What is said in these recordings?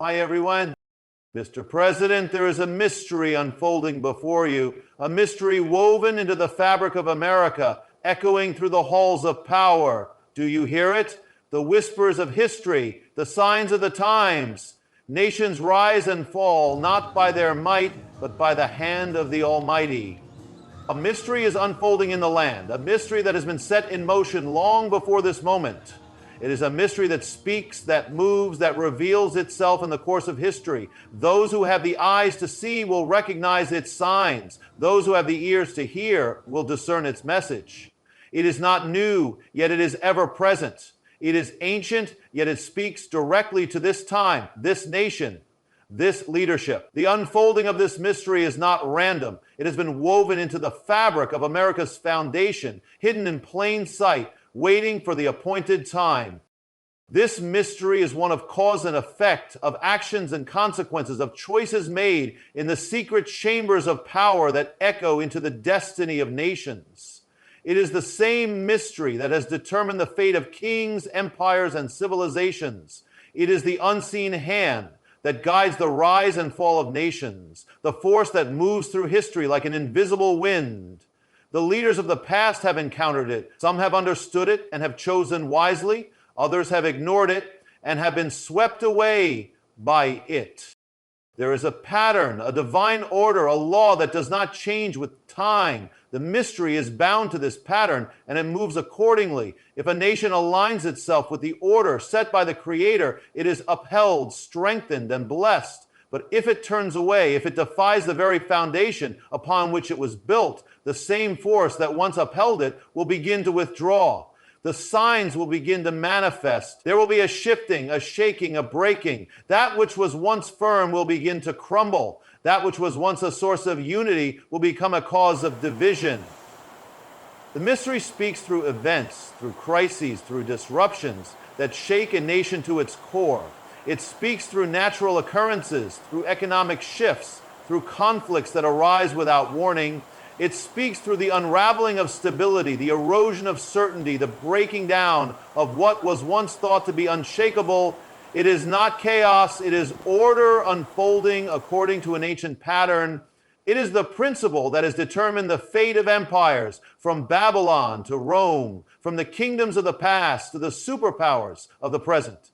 Hi, everyone. Mr. President, there is a mystery unfolding before you, a mystery woven into the fabric of America, echoing through the halls of power. Do you hear it? The whispers of history, the signs of the times. Nations rise and fall, not by their might, but by the hand of the Almighty. A mystery is unfolding in the land, a mystery that has been set in motion long before this moment. It is a mystery that speaks, that moves, that reveals itself in the course of history. Those who have the eyes to see will recognize its signs. Those who have the ears to hear will discern its message. It is not new, yet it is ever present. It is ancient, yet it speaks directly to this time, this nation, this leadership. The unfolding of this mystery is not random. It has been woven into the fabric of America's foundation, hidden in plain sight, waiting for the appointed time. This mystery is one of cause and effect, of actions and consequences, of choices made in the secret chambers of power that echo into the destiny of nations. It is the same mystery that has determined the fate of kings, empires, and civilizations. It is the unseen hand that guides the rise and fall of nations, the force that moves through history like an invisible wind. The leaders of the past have encountered it. Some have understood it and have chosen wisely. Others have ignored it and have been swept away by it. There is a pattern, a divine order, a law that does not change with time. The mystery is bound to this pattern, and it moves accordingly. If a nation aligns itself with the order set by the Creator, it is upheld, strengthened, and blessed. But if it turns away, if it defies the very foundation upon which it was built, the same force that once upheld it will begin to withdraw. The signs will begin to manifest. There will be a shifting, a shaking, a breaking. That which was once firm will begin to crumble. That which was once a source of unity will become a cause of division. The mystery speaks through events, through crises, through disruptions that shake a nation to its core. It speaks through natural occurrences, through economic shifts, through conflicts that arise without warning. It speaks through the unraveling of stability, the erosion of certainty, the breaking down of what was once thought to be unshakable. It is not chaos, it is order unfolding according to an ancient pattern. It is the principle that has determined the fate of empires, from Babylon to Rome, from the kingdoms of the past to the superpowers of the present.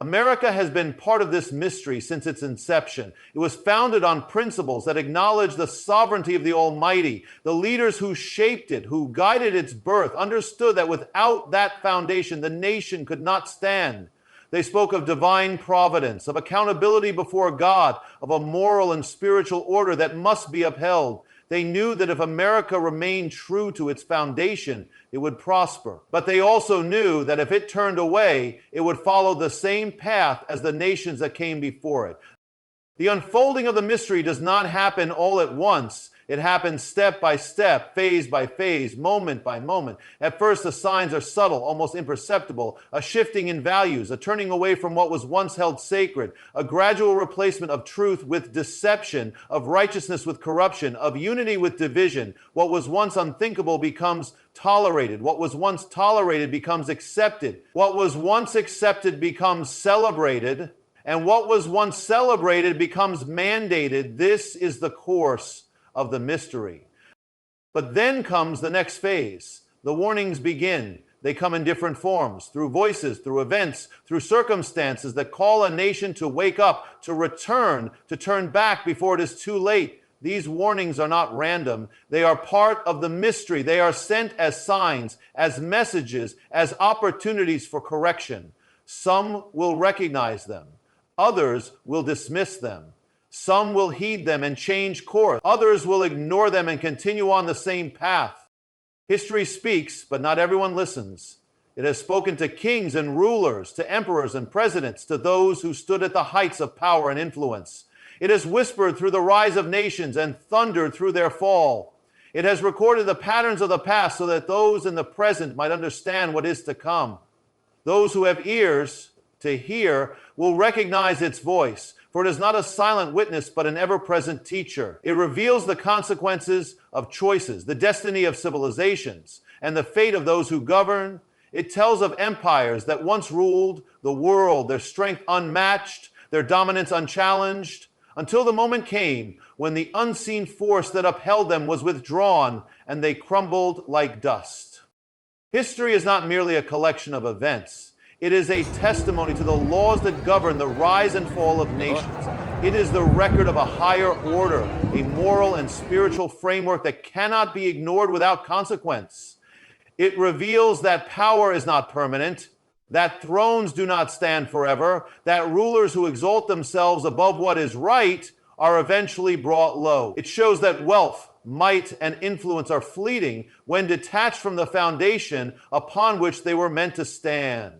America has been part of this mystery since its inception. It was founded on principles that acknowledge the sovereignty of the Almighty. The leaders who shaped it, who guided its birth, understood that without that foundation, the nation could not stand. They spoke of divine providence, of accountability before God, of a moral and spiritual order that must be upheld. They knew that if America remained true to its foundation, it would prosper. But they also knew that if it turned away, it would follow the same path as the nations that came before it. The unfolding of the mystery does not happen all at once. It happens step by step, phase by phase, moment by moment. At first, the signs are subtle, almost imperceptible, a shifting in values, a turning away from what was once held sacred, a gradual replacement of truth with deception, of righteousness with corruption, of unity with division. What was once unthinkable becomes tolerated. What was once tolerated becomes accepted. What was once accepted becomes celebrated. And what was once celebrated becomes mandated. This is the course of the mystery. But then comes the next phase. The warnings begin. They come in different forms, through voices, through events, through circumstances that call a nation to wake up, to return, to turn back before it is too late. These warnings are not random. They are part of the mystery. They are sent as signs, as messages, as opportunities for correction. Some will recognize them. Others will dismiss them. Some will heed them and change course. Others will ignore them and continue on the same path. History speaks, but not everyone listens. It has spoken to kings and rulers, to emperors and presidents, to those who stood at the heights of power and influence. It has whispered through the rise of nations and thundered through their fall. It has recorded the patterns of the past so that those in the present might understand what is to come. Those who have ears to hear will recognize its voice, for it is not a silent witness, but an ever-present teacher. It reveals the consequences of choices, the destiny of civilizations, and the fate of those who govern. It tells of empires that once ruled the world, their strength unmatched, their dominance unchallenged, until the moment came when the unseen force that upheld them was withdrawn and they crumbled like dust. History is not merely a collection of events. It is a testimony to the laws that govern the rise and fall of nations. It is the record of a higher order, a moral and spiritual framework that cannot be ignored without consequence. It reveals that power is not permanent, that thrones do not stand forever, that rulers who exalt themselves above what is right are eventually brought low. It shows that wealth, might, and influence are fleeting when detached from the foundation upon which they were meant to stand.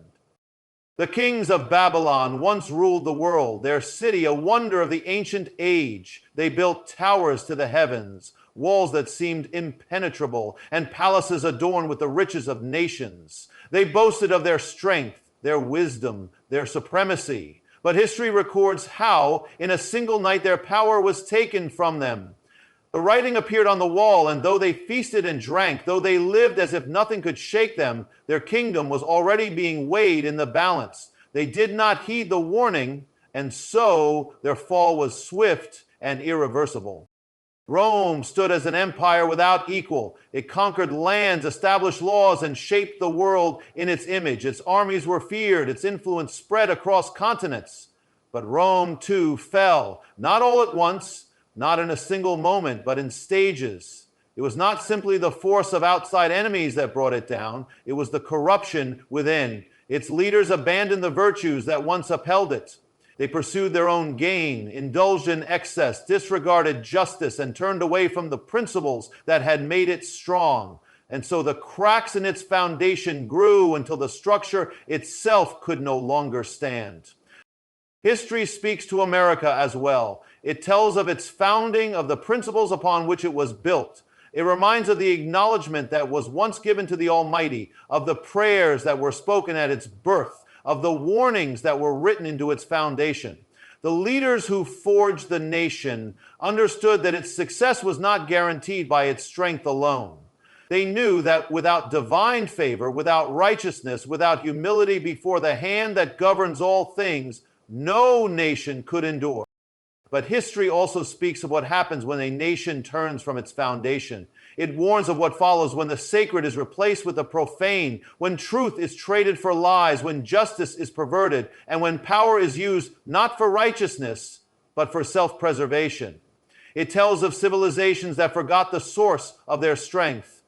The kings of Babylon once ruled the world, their city a wonder of the ancient age. They built towers to the heavens, walls that seemed impenetrable, and palaces adorned with the riches of nations. They boasted of their strength, their wisdom, their supremacy. But history records how, in a single night, their power was taken from them. The writing appeared on the wall, and though they feasted and drank, though they lived as if nothing could shake them, their kingdom was already being weighed in the balance. They did not heed the warning, and so their fall was swift and irreversible. Rome stood as an empire without equal. It conquered lands, established laws, and shaped the world in its image. Its armies were feared, its influence spread across continents. But Rome, too, fell, not all at once, not in a single moment, but in stages. It was not simply the force of outside enemies that brought it down. It was the corruption within. Its leaders abandoned the virtues that once upheld it. They pursued their own gain, indulged in excess, disregarded justice, and turned away from the principles that had made it strong. And so the cracks in its foundation grew until the structure itself could no longer stand. History speaks to America as well. It tells of its founding, of the principles upon which it was built. It reminds of the acknowledgement that was once given to the Almighty, of the prayers that were spoken at its birth, of the warnings that were written into its foundation. The leaders who forged the nation understood that its success was not guaranteed by its strength alone. They knew that without divine favor, without righteousness, without humility before the hand that governs all things, no nation could endure. But history also speaks of what happens when a nation turns from its foundation. It warns of what follows when the sacred is replaced with the profane, when truth is traded for lies, when justice is perverted, and when power is used not for righteousness, but for self-preservation. It tells of civilizations that forgot the source of their strength,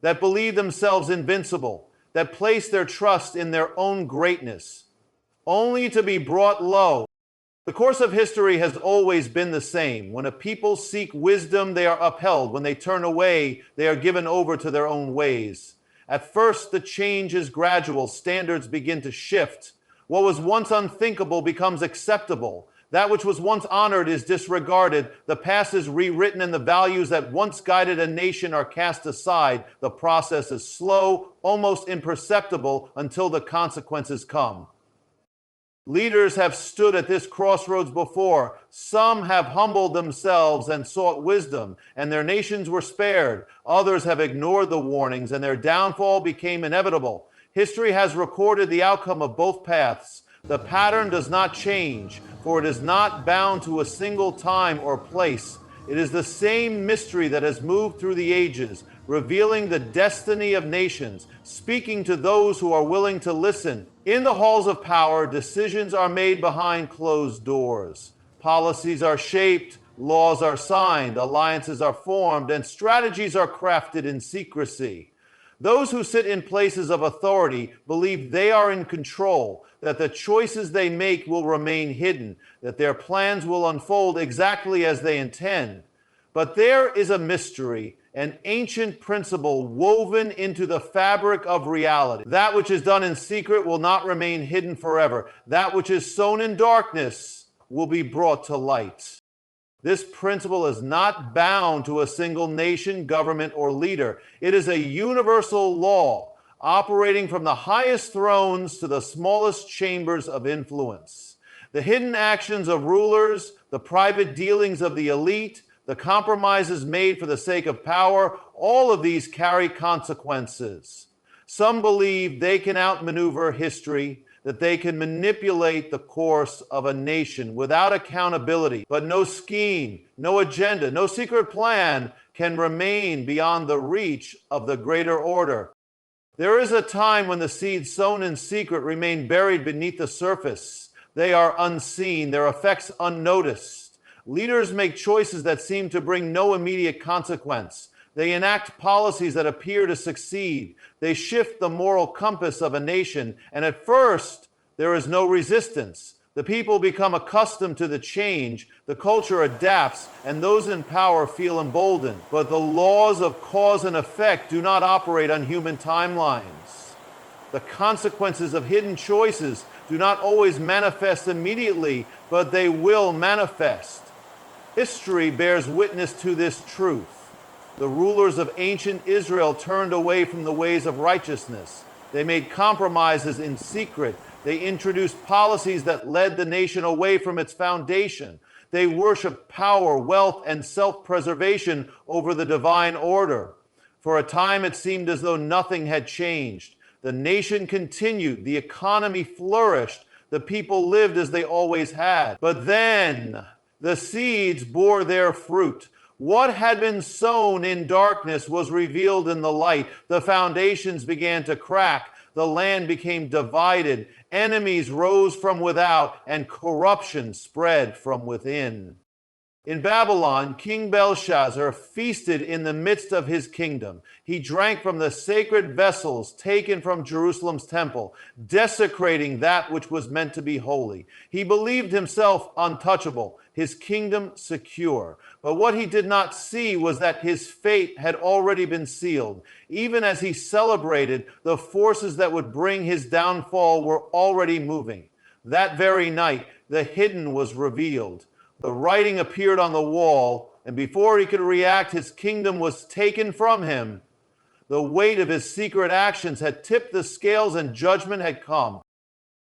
that believed themselves invincible, that placed their trust in their own greatness, only to be brought low. The course of history has always been the same. When a people seek wisdom, they are upheld. When they turn away, they are given over to their own ways. At first, the change is gradual. Standards begin to shift. What was once unthinkable becomes acceptable. That which was once honored is disregarded. The past is rewritten, and the values that once guided a nation are cast aside. The process is slow, almost imperceptible, until the consequences come. Leaders have stood at this crossroads before. Some have humbled themselves and sought wisdom, and their nations were spared. Others have ignored the warnings, and their downfall became inevitable. History has recorded the outcome of both paths. The pattern does not change, for it is not bound to a single time or place. It is the same mystery that has moved through the ages, revealing the destiny of nations, speaking to those who are willing to listen. In the halls of power, decisions are made behind closed doors. Policies are shaped, laws are signed, alliances are formed, and strategies are crafted in secrecy. Those who sit in places of authority believe they are in control, that the choices they make will remain hidden, that their plans will unfold exactly as they intend. But there is a mystery, an ancient principle woven into the fabric of reality. That which is done in secret will not remain hidden forever. That which is sown in darkness will be brought to light. This principle is not bound to a single nation, government, or leader. It is a universal law, operating from the highest thrones to the smallest chambers of influence. The hidden actions of rulers, the private dealings of the elite, the compromises made for the sake of power, all of these carry consequences. Some believe they can outmaneuver history. that they can manipulate the course of a nation without accountability, but no scheme, no agenda, no secret plan can remain beyond the reach of the greater order. There is a time when the seeds sown in secret remain buried beneath the surface. They are unseen, their effects unnoticed. Leaders make choices that seem to bring no immediate consequence. They enact policies that appear to succeed. They shift the moral compass of a nation, and at first, there is no resistance. The people become accustomed to the change, the culture adapts, and those in power feel emboldened. But the laws of cause and effect do not operate on human timelines. The consequences of hidden choices do not always manifest immediately, but they will manifest. History bears witness to this truth. The rulers of ancient Israel turned away from the ways of righteousness. They made compromises in secret. They introduced policies that led the nation away from its foundation. They worshiped power, wealth, and self-preservation over the divine order. For a time, it seemed as though nothing had changed. The nation continued. The economy flourished. The people lived as they always had. But then the seeds bore their fruit. What had been sown in darkness was revealed in the light. The foundations began to crack. The land became divided. Enemies rose from without, and corruption spread from within. In Babylon, King Belshazzar feasted in the midst of his kingdom. He drank from the sacred vessels taken from Jerusalem's temple, desecrating that which was meant to be holy. He believed himself untouchable, his kingdom secure. But what he did not see was that his fate had already been sealed. Even as he celebrated, the forces that would bring his downfall were already moving. That very night, the hidden was revealed. The writing appeared on the wall, and before he could react, his kingdom was taken from him. The weight of his secret actions had tipped the scales, and judgment had come.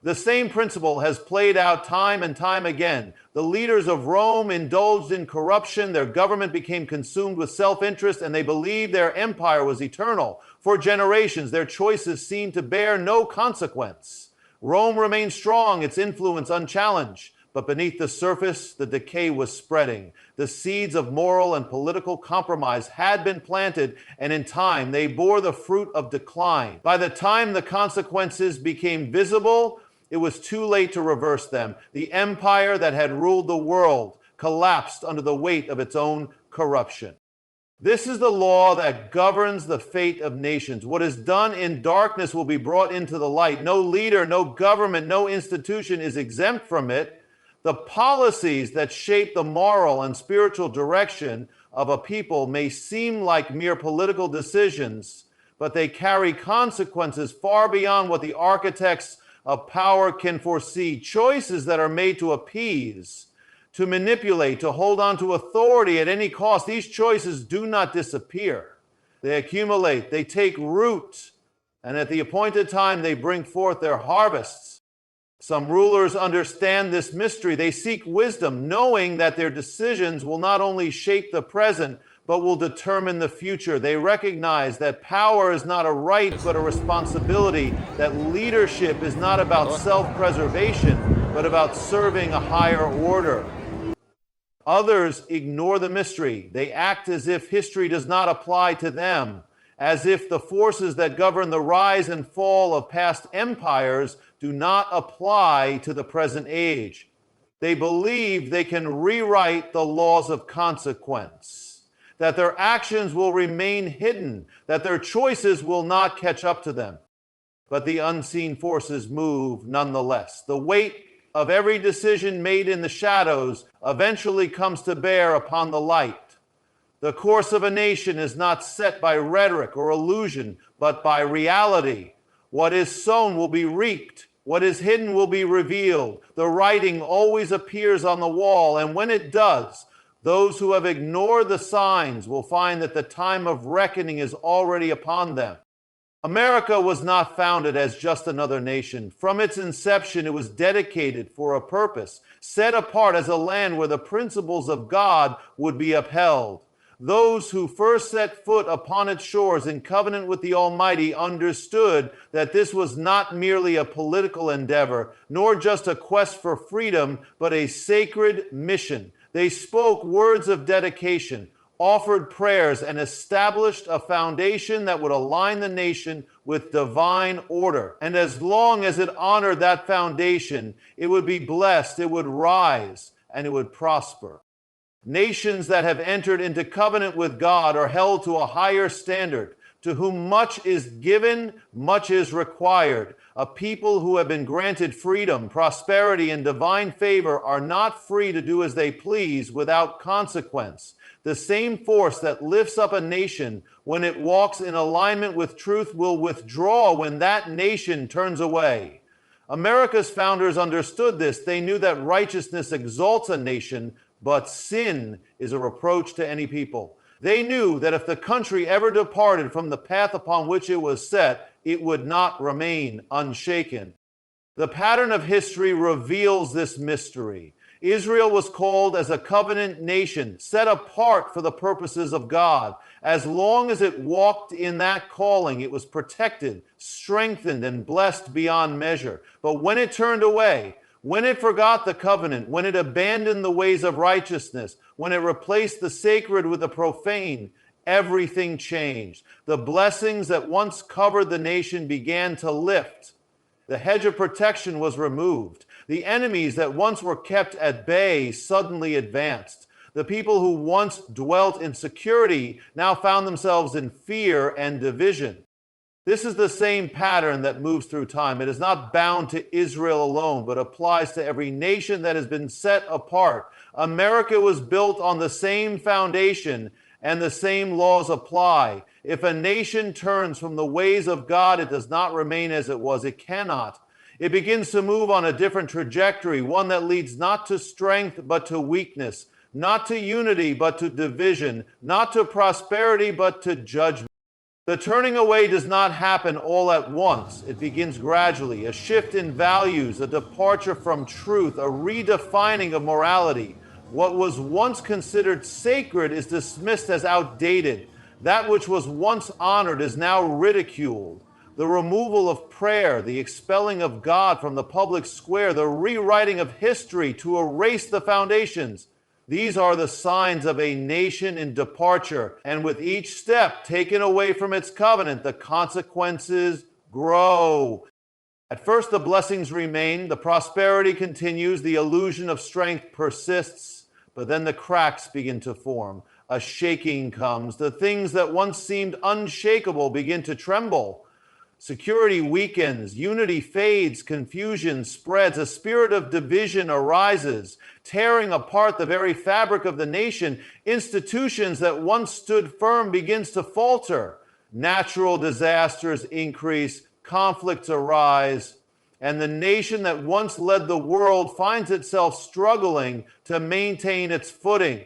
The same principle has played out time and time again. The leaders of Rome indulged in corruption. Their government became consumed with self-interest, and they believed their empire was eternal. For generations, their choices seemed to bear no consequence. Rome remained strong, its influence unchallenged. But beneath the surface, the decay was spreading. The seeds of moral and political compromise had been planted, and in time they bore the fruit of decline. By the time the consequences became visible, it was too late to reverse them. The empire that had ruled the world collapsed under the weight of its own corruption. This is the law that governs the fate of nations. What is done in darkness will be brought into the light. No leader, no government, no institution is exempt from it. The policies that shape the moral and spiritual direction of a people may seem like mere political decisions, but they carry consequences far beyond what the architects of power can foresee. Choices that are made to appease, to manipulate, to hold on to authority at any cost. These choices do not disappear. They accumulate, they take root, and at the appointed time they bring forth their harvests. Some rulers understand this mystery. They seek wisdom, knowing that their decisions will not only shape the present, but will determine the future. They recognize that power is not a right, but a responsibility, that leadership is not about self-preservation, but about serving a higher order. Others ignore the mystery. They act as if history does not apply to them, as if the forces that govern the rise and fall of past empires do not apply to the present age. They believe they can rewrite the laws of consequence, that their actions will remain hidden, that their choices will not catch up to them. But the unseen forces move nonetheless. The weight of every decision made in the shadows eventually comes to bear upon the light. The course of a nation is not set by rhetoric or illusion, but by reality. What is sown will be reaped. What is hidden will be revealed. The writing always appears on the wall, and when it does, those who have ignored the signs will find that the time of reckoning is already upon them. America was not founded as just another nation. From its inception, it was dedicated for a purpose, set apart as a land where the principles of God would be upheld. Those who first set foot upon its shores in covenant with the Almighty understood that this was not merely a political endeavor, nor just a quest for freedom, but a sacred mission. They spoke words of dedication, offered prayers, and established a foundation that would align the nation with divine order. And as long as it honored that foundation, it would be blessed, it would rise, and it would prosper. Nations that have entered into covenant with God are held to a higher standard. To whom much is given, much is required. A people who have been granted freedom, prosperity, and divine favor are not free to do as they please without consequence. The same force that lifts up a nation when it walks in alignment with truth will withdraw when that nation turns away. America's founders understood this. They knew that righteousness exalts a nation, but sin is a reproach to any people. They knew that if the country ever departed from the path upon which it was set, it would not remain unshaken. The pattern of history reveals this mystery. Israel was called as a covenant nation, set apart for the purposes of God. As long as it walked in that calling, it was protected, strengthened, and blessed beyond measure. But when it turned away, when it forgot the covenant, when it abandoned the ways of righteousness, when it replaced the sacred with the profane, everything changed. The blessings that once covered the nation began to lift. The hedge of protection was removed. The enemies that once were kept at bay suddenly advanced. The people who once dwelt in security now found themselves in fear and division. This is the same pattern that moves through time. It is not bound to Israel alone, but applies to every nation that has been set apart. America was built on the same foundation, and the same laws apply. If a nation turns from the ways of God, it does not remain as it was. It cannot. It begins to move on a different trajectory, one that leads not to strength, but to weakness, not to unity, but to division, not to prosperity, but to judgment. The turning away does not happen all at once. It begins gradually, a shift in values, a departure from truth, a redefining of morality. What was once considered sacred is dismissed as outdated. That which was once honored is now ridiculed. The removal of prayer, the expelling of God from the public square, the rewriting of history to erase the foundations. These are the signs of a nation in departure, and with each step taken away from its covenant, the consequences grow. At first, the blessings remain, the prosperity continues, the illusion of strength persists, but then the cracks begin to form. A shaking comes. The things that once seemed unshakable begin to tremble. Security weakens, unity fades, confusion spreads, a spirit of division arises, tearing apart the very fabric of the nation. Institutions that once stood firm begins to falter. Natural disasters increase, conflicts arise, and the nation that once led the world finds itself struggling to maintain its footing.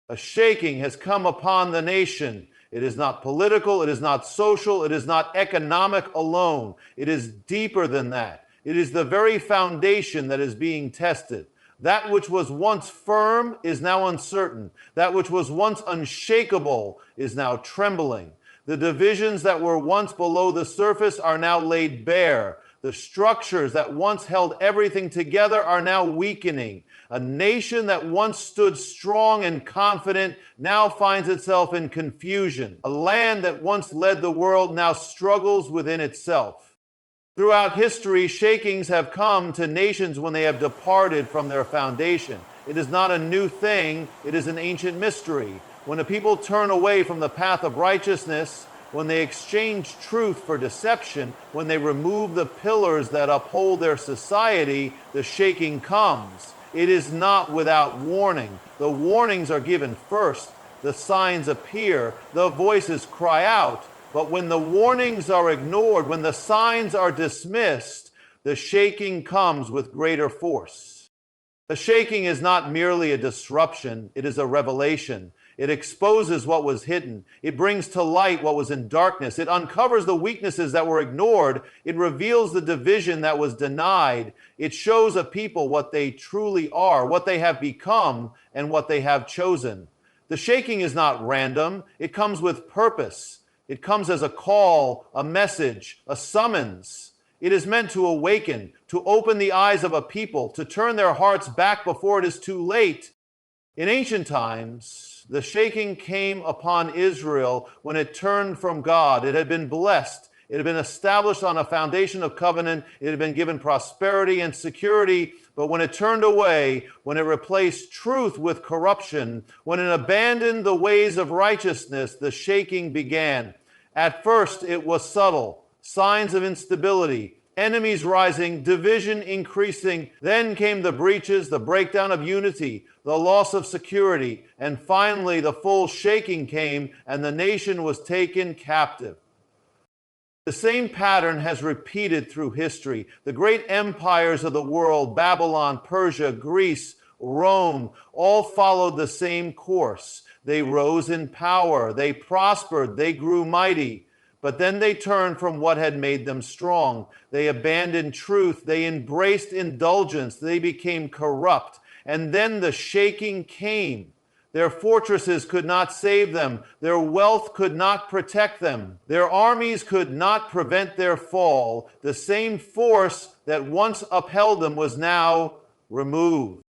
A shaking has come upon the nation. It is not political, it is not social, it is not economic alone. It is deeper than that. It is the very foundation that is being tested. That which was once firm is now uncertain. That which was once unshakable is now trembling. The divisions that were once below the surface are now laid bare. The structures that once held everything together are now weakening. A nation that once stood strong and confident now finds itself in confusion. A land that once led the world now struggles within itself. Throughout history, shakings have come to nations when they have departed from their foundation. It is not a new thing, it is an ancient mystery. When a people turn away from the path of righteousness, when they exchange truth for deception, when they remove the pillars that uphold their society, the shaking comes. It is not without warning. The warnings are given first. The signs appear. The voices cry out. But when the warnings are ignored, when the signs are dismissed, the shaking comes with greater force. The shaking is not merely a disruption. It is a revelation. It exposes what was hidden. It brings to light what was in darkness. It uncovers the weaknesses that were ignored. It reveals the division that was denied. It shows a people what they truly are, what they have become, and what they have chosen. The shaking is not random. It comes with purpose. It comes as a call, a message, a summons. It is meant to awaken, to open the eyes of a people, to turn their hearts back before it is too late. In ancient times, the shaking came upon Israel when it turned from God. It had been blessed. It had been established on a foundation of covenant. It had been given prosperity and security. But when it turned away, when it replaced truth with corruption, when it abandoned the ways of righteousness, the shaking began. At first, it was subtle, signs of instability, enemies rising, division increasing. Then came the breaches, the breakdown of unity, the loss of security, and finally the full shaking came, and the nation was taken captive. The same pattern has repeated through history. The great empires of the world, Babylon, Persia, Greece, Rome, all followed the same course. They rose in power, they prospered, they grew mighty. But then they turned from what had made them strong. They abandoned truth, they embraced indulgence, they became corrupt. And then the shaking came. Their fortresses could not save them. Their wealth could not protect them. Their armies could not prevent their fall. The same force that once upheld them was now removed.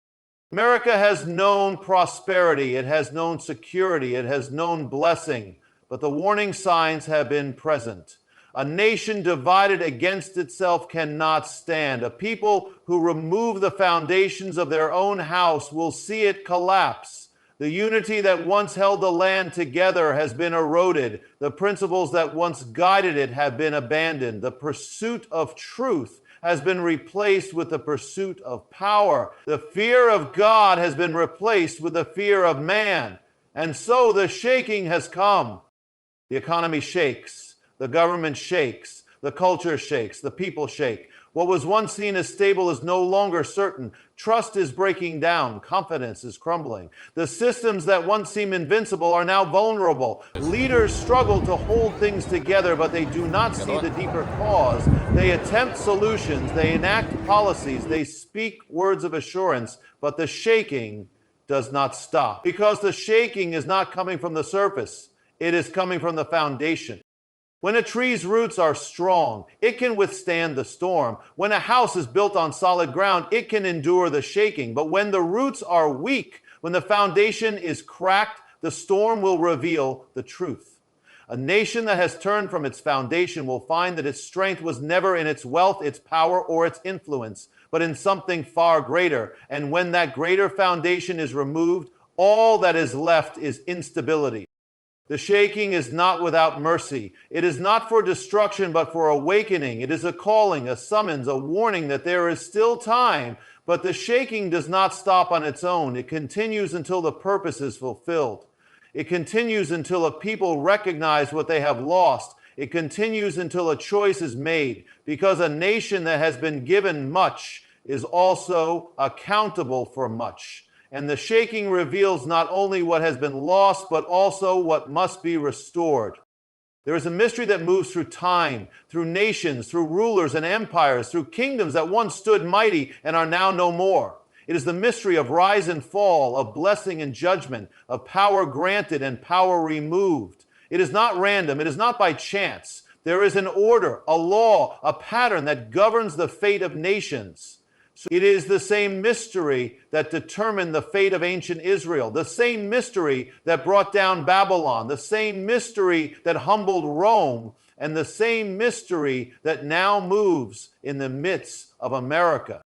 America has known prosperity. It has known security. It has known blessing. But the warning signs have been present. A nation divided against itself cannot stand. A people who remove the foundations of their own house will see it collapse. The unity that once held the land together has been eroded. The principles that once guided it have been abandoned. The pursuit of truth has been replaced with the pursuit of power. The fear of God has been replaced with the fear of man. And so the shaking has come. The economy shakes. The government shakes. The culture shakes. The people shake. What was once seen as stable is no longer certain. Trust is breaking down. Confidence is crumbling. The systems that once seemed invincible are now vulnerable. Leaders struggle to hold things together, but they do not see the deeper cause. They attempt solutions. They enact policies. They speak words of assurance, but the shaking does not stop. Because the shaking is not coming from the surface. It is coming from the foundation. When a tree's roots are strong, it can withstand the storm. When a house is built on solid ground, it can endure the shaking. But when the roots are weak, when the foundation is cracked, the storm will reveal the truth. A nation that has turned from its foundation will find that its strength was never in its wealth, its power, or its influence, but in something far greater. And when that greater foundation is removed, all that is left is instability. The shaking is not without mercy. It is not for destruction, but for awakening. It is a calling, a summons, a warning that there is still time. But the shaking does not stop on its own. It continues until the purpose is fulfilled. It continues until a people recognize what they have lost. It continues until a choice is made, because a nation that has been given much is also accountable for much. And the shaking reveals not only what has been lost, but also what must be restored. There is a mystery that moves through time, through nations, through rulers and empires, through kingdoms that once stood mighty and are now no more. It is the mystery of rise and fall, of blessing and judgment, of power granted and power removed. It is not random. It is not by chance. There is an order, a law, a pattern that governs the fate of nations. So it is the same mystery that determined the fate of ancient Israel, the same mystery that brought down Babylon, the same mystery that humbled Rome, and the same mystery that now moves in the midst of America.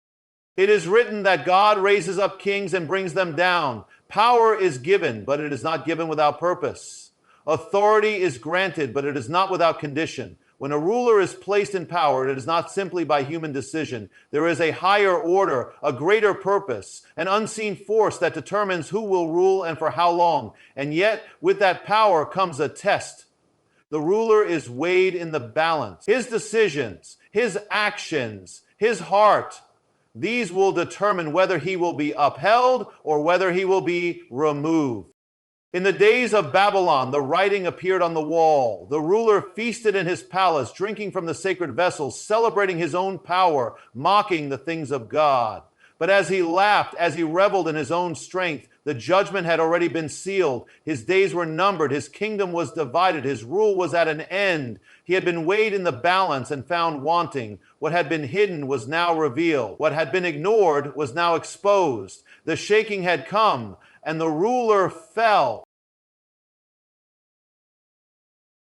It is written that God raises up kings and brings them down. Power is given, but it is not given without purpose. Authority is granted, but it is not without condition. When a ruler is placed in power, it is not simply by human decision. There is a higher order, a greater purpose, an unseen force that determines who will rule and for how long. And yet, with that power comes a test. The ruler is weighed in the balance. His decisions, his actions, his heart, these will determine whether he will be upheld or whether he will be removed. In the days of Babylon, the writing appeared on the wall. The ruler feasted in his palace, drinking from the sacred vessels, celebrating his own power, mocking the things of God. But as he laughed, as he reveled in his own strength, the judgment had already been sealed. His days were numbered. His kingdom was divided. His rule was at an end. He had been weighed in the balance and found wanting. What had been hidden was now revealed. What had been ignored was now exposed. The shaking had come, and the ruler fell.